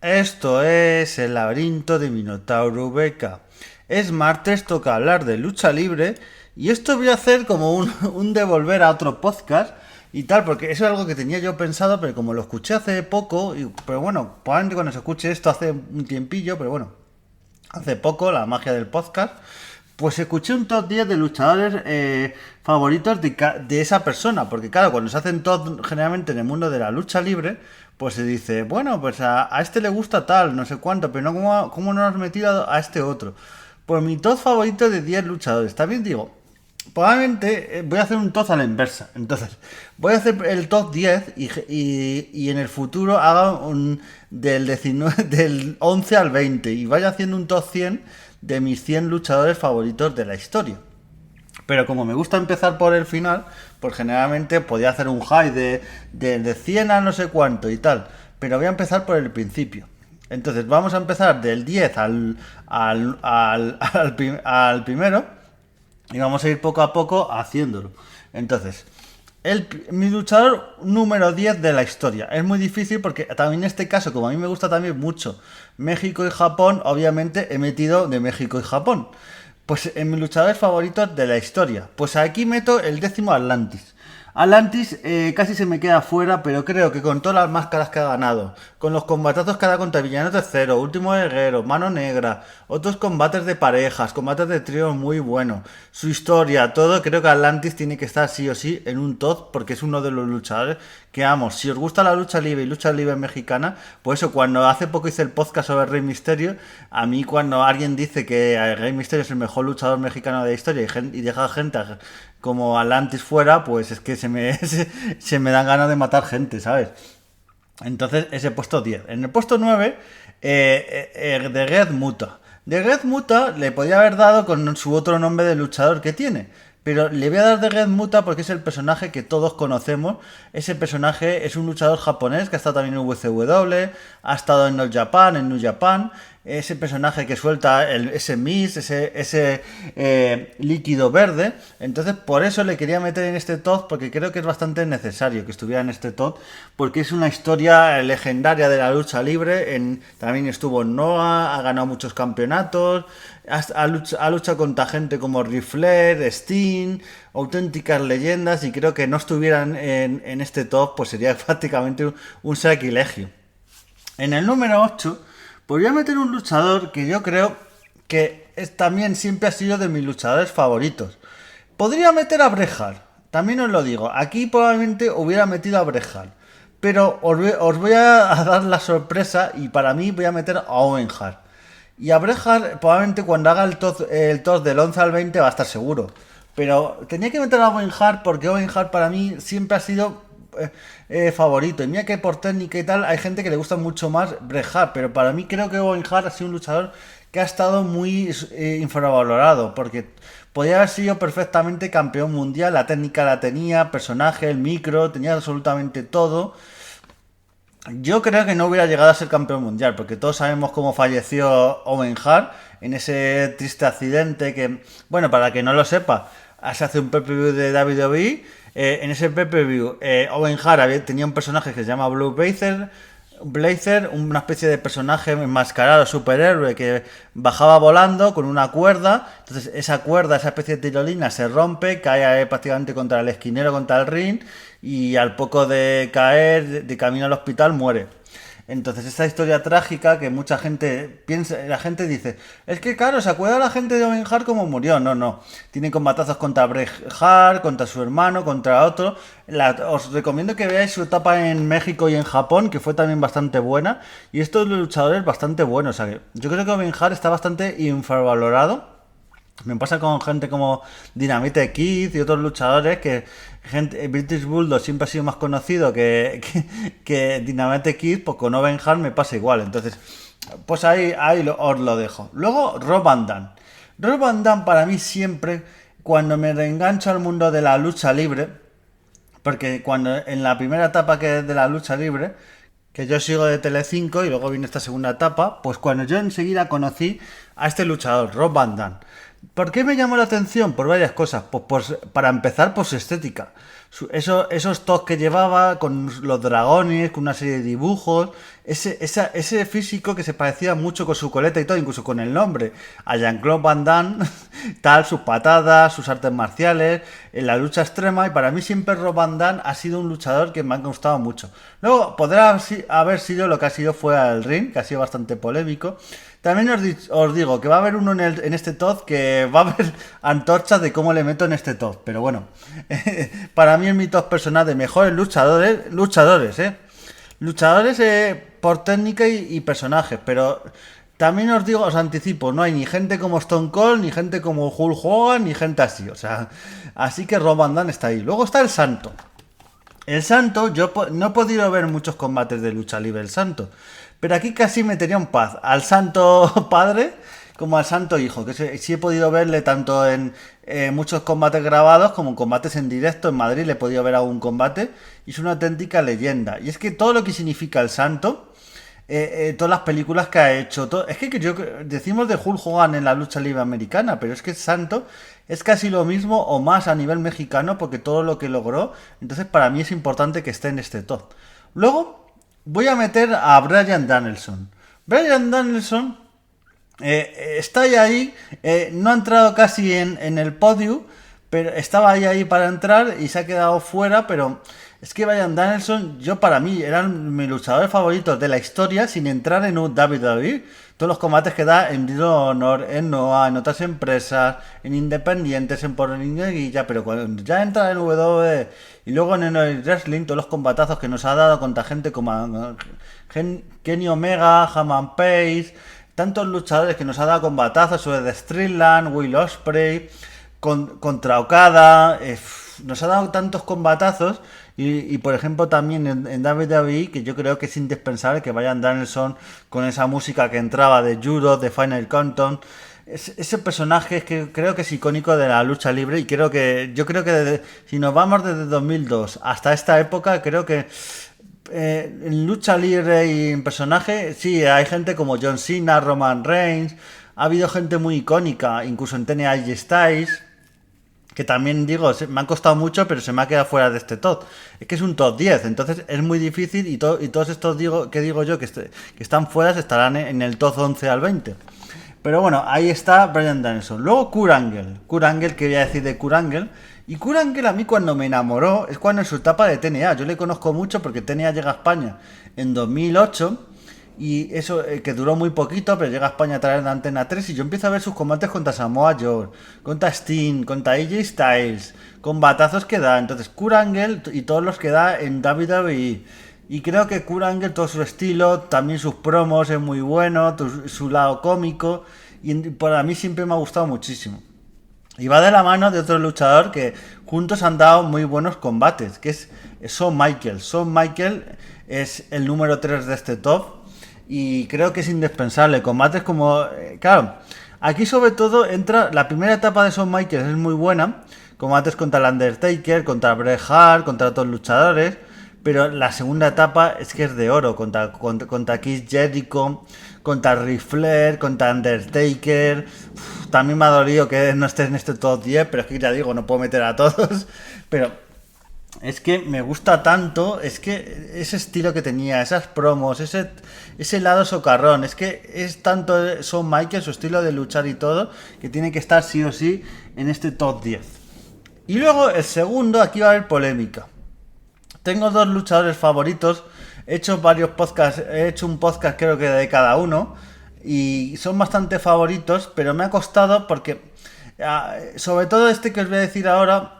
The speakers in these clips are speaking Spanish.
Esto es el laberinto de Minotauro Beca. Es martes, toca hablar de lucha libre y esto voy a hacer como un devolver a otro podcast y tal, porque eso es algo que tenía yo pensado, pero como lo escuché hace poco, pero bueno, probablemente cuando se escuche esto hace un tiempillo, pero bueno, hace poco, la magia del podcast, pues escuché un top 10 de luchadores favoritos de esa persona. Porque claro, cuando se hacen top generalmente en el mundo de la lucha libre, pues se dice, bueno, pues a este le gusta tal, no sé cuánto, pero no cómo no has metido a este otro. Pues mi top favorito de 10 luchadores. También digo, probablemente voy a hacer un top a la inversa. Entonces, voy a hacer el top 10 y en el futuro haga del 19, del 11 al 20 y vaya haciendo un top 100 de mis 100 luchadores favoritos de la historia. Pero como me gusta empezar por el final, pues generalmente podía hacer un high de 100 a no sé cuánto y tal. Pero voy a empezar por el principio. Entonces vamos a empezar del 10 al primero y vamos a ir poco a poco haciéndolo. Entonces, mi luchador número 10 de la historia. Es muy difícil porque también en este caso, como a mí me gusta también mucho México y Japón, obviamente he metido de México y Japón. Pues en mis luchadores favoritos de la historia. Pues aquí meto el décimo Atlantis. Atlantis casi se me queda fuera, pero creo que con todas las máscaras que ha ganado, con los combatazos que ha dado contra Villanos de Cero, Último Guerrero, Mano Negra, otros combates de parejas, combates de trío muy buenos, su historia, todo, creo que Atlantis tiene que estar sí o sí en un top porque es uno de los luchadores que amo. Si os gusta la lucha libre y lucha libre mexicana, pues eso, cuando hace poco hice el podcast sobre Rey Misterio, a mí cuando alguien dice que Rey Misterio es el mejor luchador mexicano de la historia y deja gente como Atlantis fuera, pues es que se me dan ganas de matar gente, ¿sabes? Entonces, ese puesto 10. En el puesto 9, de Red Muta. De Red Muta le podía haber dado con su otro nombre de luchador que tiene. Pero le voy a dar de Red Muta porque es el personaje que todos conocemos. Ese personaje es un luchador japonés que ha estado también en WCW, ha estado en All Japan, en New Japan. Ese personaje que suelta ese mist, ese líquido verde. Entonces, por eso le quería meter en este top, porque creo que es bastante necesario que estuviera en este top, porque es una historia legendaria de la lucha libre. También estuvo en Noah, ha ganado muchos campeonatos, ha luchado contra gente como Ric Flair, Sting, auténticas leyendas, y creo que no estuvieran en este top, pues sería prácticamente un sacrilegio. En el número 8 podría meter un luchador que yo creo que también siempre ha sido de mis luchadores favoritos. Podría meter a Bret Hart, también os lo digo. Aquí probablemente hubiera metido a Bret Hart, pero os voy a dar la sorpresa y para mí voy a meter a Owen Hart. Y a Bret Hart probablemente cuando haga el top del 11 al 20 va a estar seguro. Pero tenía que meter a Owen Hart porque Owen Hart para mí siempre ha sido favorito. Y mira que por técnica y tal hay gente que le gusta mucho más Bret Hart, pero para mí creo que Owen Hart ha sido un luchador que ha estado muy infravalorado, porque podía haber sido perfectamente campeón mundial, la técnica la tenía, personaje, el micro, tenía absolutamente todo. Yo creo que no hubiera llegado a ser campeón mundial, porque todos sabemos cómo falleció Owen Hart en ese triste accidente que, bueno, para que no lo sepa, se hace un pay-per-view de WWE. En ese pay-per-view, Owen Hart tenía un personaje que se llama Blue Blazer, una especie de personaje enmascarado, superhéroe, que bajaba volando con una cuerda. Entonces esa cuerda, esa especie de tirolina se rompe, cae prácticamente contra el esquinero, contra el ring, y al poco de caer de camino al hospital muere. Entonces esta historia trágica que mucha gente piensa, la gente dice, es que claro, se acuerda la gente de Owen Hart como murió. No, no. Tiene combatazos contra Bret Hart, contra su hermano, contra otro. Os recomiendo que veáis su etapa en México y en Japón, que fue también bastante buena. Y estos luchadores bastante buenos. O sea, que yo creo que Owen Hart está bastante infravalorado. Me pasa con gente como Dynamite Kid y otros luchadores que British Bulldog siempre ha sido más conocido que Dynamite Kid, pues con Owen Hart me pasa igual. Entonces, pues os lo dejo. Luego, Rob Van Dam. Rob Van Dam para mí siempre, cuando me reengancho al mundo de la lucha libre, porque cuando en la primera etapa que es de la lucha libre, que yo sigo de Telecinco y luego viene esta segunda etapa, pues cuando yo enseguida conocí a este luchador, Rob Van Dam. ¿Por qué me llamó la atención? Por varias cosas. Pues para empezar, por su estética. esos toques que llevaba con los dragones, con una serie de dibujos, ese físico que se parecía mucho con su coleta y todo, incluso con el nombre, a Jean-Claude Van Damme, tal, sus patadas, sus artes marciales, en la lucha extrema, y para mí siempre Rob Van Damme ha sido un luchador que me ha gustado mucho. Luego podrá haber sido lo que ha sido fuera del ring, que ha sido bastante polémico. También os digo que va a haber uno en este top que va a haber antorchas de cómo le meto en este top. Pero bueno, para mí es mi top personal de mejores luchadores, Luchadores por técnica y personajes. Pero también os anticipo, no hay ni gente como Stone Cold, ni gente como Hulk Hogan, ni gente así. O sea, así que Rob Van Damme está ahí. Luego está el Santo. El Santo, yo no he podido ver muchos combates de lucha libre el Santo, pero aquí casi metería un paz al Santo Padre como al Santo Hijo, que sí he podido verle tanto en muchos combates grabados como en combates en directo. En Madrid le he podido ver algún combate y es una auténtica leyenda. Y es que todo lo que significa el Santo, todas las películas que ha hecho, es que decimos de Hulk Hogan en la lucha libre americana, pero es que el Santo es casi lo mismo o más a nivel mexicano porque todo lo que logró. Entonces para mí es importante que esté en este top. Luego voy a meter a Bryan Danielson. Bryan Danielson está ahí, no ha entrado casi en el podio, pero estaba ahí para entrar y se ha quedado fuera. Pero es que Bryan Danielson, para mí, eran mis luchadores favoritos de la historia sin entrar en un WWE. Todos los combates que da en Ring of Honor, en Noah, en otras empresas, en independientes, en por Guilla, pero cuando ya entra en WWE y luego en el wrestling, todos los combatazos que nos ha dado contra gente como Kenny Omega, Haman Page, tantos luchadores que nos ha dado combatazos sobre The Streetland, Will Ospreay, contra Okada, nos ha dado tantos combatazos. Y por ejemplo también en WWE, que yo creo que es indispensable que Bryan Danielson con esa música que entraba de Judo, de Final Countdown, ese personaje es que creo que es icónico de la lucha libre. Y yo creo que si nos vamos desde 2002 hasta esta época, creo que en lucha libre y en personaje, sí, hay gente como John Cena, Roman Reigns, ha habido gente muy icónica, incluso en TNA AJ Styles, que también digo, me han costado mucho, pero se me ha quedado fuera de este top. Es que es un top 10, entonces es muy difícil y todos estos que digo yo que están fuera estarán en el top 11 al 20. Pero bueno, ahí está Bryan Danielson. Luego Kurt Angle, ¿qué voy a decir de Kurt Angle? Y Kurt Angle a mí cuando me enamoró es cuando en su etapa de TNA. Yo le conozco mucho porque TNA llega a España en 2008. Y eso que duró muy poquito, pero llega a España a traer de Antena 3 y yo empiezo a ver sus combates contra Samoa Joe, contra Sting, contra AJ Styles, combatazos que da. Entonces Kurt Angle y todos los que da en WWE. Y creo que Kurt Angle, todo su estilo, también sus promos es muy bueno, su lado cómico, y para mí siempre me ha gustado muchísimo. Y va de la mano de otro luchador que juntos han dado muy buenos combates, que es Shawn Michaels. Shawn Michaels es el número 3 de este top. Y creo que es indispensable. Combates como... claro, aquí sobre todo entra... La primera etapa de Shawn Michaels es muy buena. Combates contra el Undertaker, contra Bret Hart, contra otros luchadores. Pero la segunda etapa es que es de oro. Contra Chris Jericho, contra Ric Flair, contra Undertaker. También me ha dolido que no esté en este top 10. Pero es que ya digo, no puedo meter a todos. Pero... es que me gusta tanto, es que ese estilo que tenía, esas promos, ese lado socarrón, es que es tanto Shawn Michaels, su estilo de luchar y todo, que tiene que estar sí o sí en este top 10. Y luego el segundo, aquí va a haber polémica. Tengo dos luchadores favoritos, he hecho varios podcasts, he hecho un podcast creo que de cada uno, y son bastante favoritos, pero me ha costado porque, sobre todo este que os voy a decir ahora,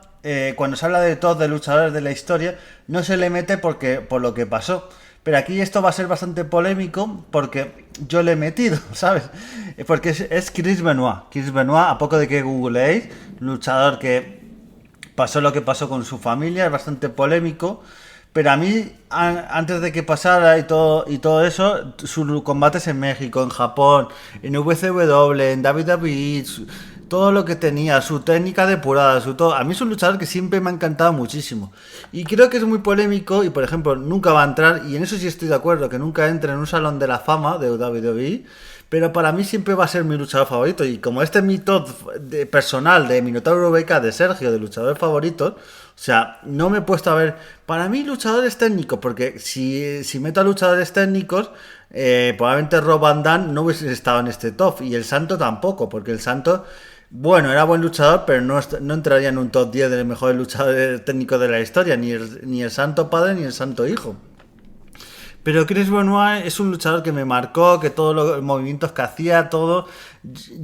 cuando se habla de top de luchadores de la historia, no se le mete por lo que pasó. Pero aquí esto va a ser bastante polémico porque yo le he metido, ¿sabes? Porque es Chris Benoit. Chris Benoit, a poco de que googleéis, luchador que pasó lo que pasó con su familia, es bastante polémico. Pero a mí, antes de que pasara y todo eso, sus combates en México, en Japón, en WCW, en WWE, todo lo que tenía, su técnica depurada, su todo. A mí es un luchador que siempre me ha encantado muchísimo. Y creo que es muy polémico y, por ejemplo, nunca va a entrar, y en eso sí estoy de acuerdo, que nunca entre en un salón de la fama de WWE, pero para mí siempre va a ser mi luchador favorito. Y como este es mi top personal de Minotauro BK de Sergio, de luchadores favoritos, o sea, no me he puesto a ver. Para mí, luchadores técnicos, porque si meto a luchadores técnicos, probablemente Rob Van Dam no hubiese estado en este top. Y el Santo tampoco, porque el Santo, bueno, era buen luchador, pero no entraría en un top 10 de los mejores luchadores técnicos de la historia, ni el Santo Padre ni el Santo Hijo. Pero Chris Benoit es un luchador que me marcó, que todos los movimientos que hacía, todo.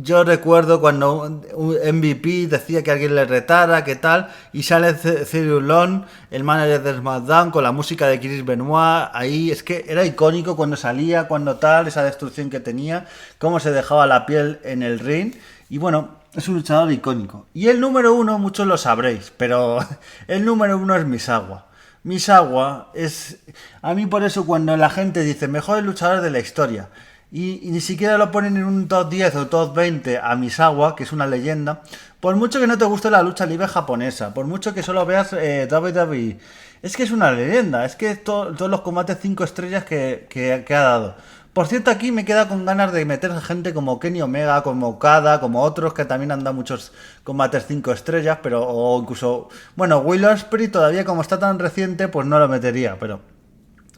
Yo recuerdo cuando un MVP decía que alguien le retara, que tal, y sale Cyril Long, el manager de SmackDown, con la música de Chris Benoit. Ahí es que era icónico cuando salía, cuando tal, esa destrucción que tenía, cómo se dejaba la piel en el ring. Y bueno, es un luchador icónico. Y el número uno, muchos lo sabréis, pero el número uno es Misawa. Misawa es... A mí por eso cuando la gente dice mejores luchadores de la historia y ni siquiera lo ponen en un top 10 o top 20 a Misawa, que es una leyenda, por mucho que no te guste la lucha libre japonesa, por mucho que solo veas WWE, es que es una leyenda, es que todos los combates 5 estrellas que ha dado. Por cierto, aquí me queda con ganas de meter a gente como Kenny Omega, como Okada, como otros que también han dado muchos combates 5 estrellas, pero o incluso, bueno, Will Ospreay todavía como está tan reciente, pues no lo metería, pero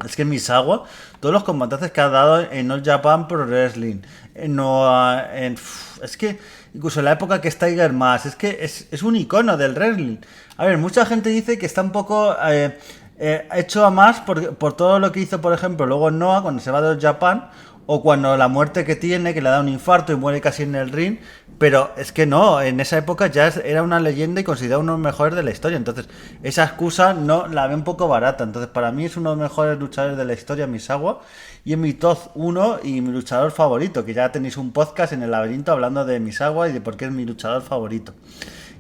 es que Misawa, todos los combates que ha dado en All Japan Pro Wrestling, es que incluso en la época que es Tiger Mask, es que es un icono del wrestling. A ver, mucha gente dice que está un poco... hecho a más por todo lo que hizo, por ejemplo, luego en Noah cuando se va de All Japan, o cuando la muerte que tiene, que le da un infarto y muere casi en el ring, pero es que no, en esa época ya era una leyenda y considerado uno de los mejores de la historia, entonces esa excusa no la ve un poco barata, entonces para mí es uno de los mejores luchadores de la historia, Misawa, y es mi top 1 y mi luchador favorito, que ya tenéis un podcast en el laberinto hablando de Misawa y de por qué es mi luchador favorito.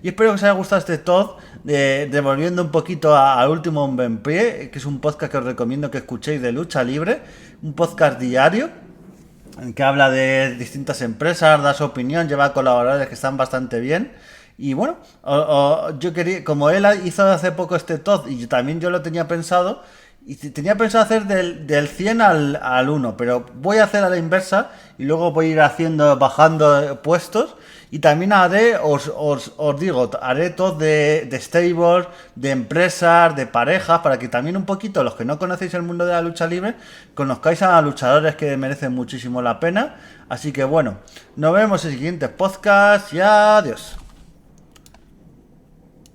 Y espero que os haya gustado este top, devolviendo un poquito al último Hombre en Pie, que es un podcast que os recomiendo que escuchéis de lucha libre, un podcast diario, en que habla de distintas empresas, da su opinión, lleva colaboradores que están bastante bien. Y bueno, yo quería, como él hizo hace poco este top, y también yo lo tenía pensado, y tenía pensado hacer del 100 al 1, pero voy a hacer a la inversa y luego voy a ir bajando puestos. Y también os digo, haré top de stables, de empresas, de parejas, para que también un poquito, los que no conocéis el mundo de la lucha libre, conozcáis a luchadores que merecen muchísimo la pena. Así que bueno, nos vemos en el siguiente podcast y adiós.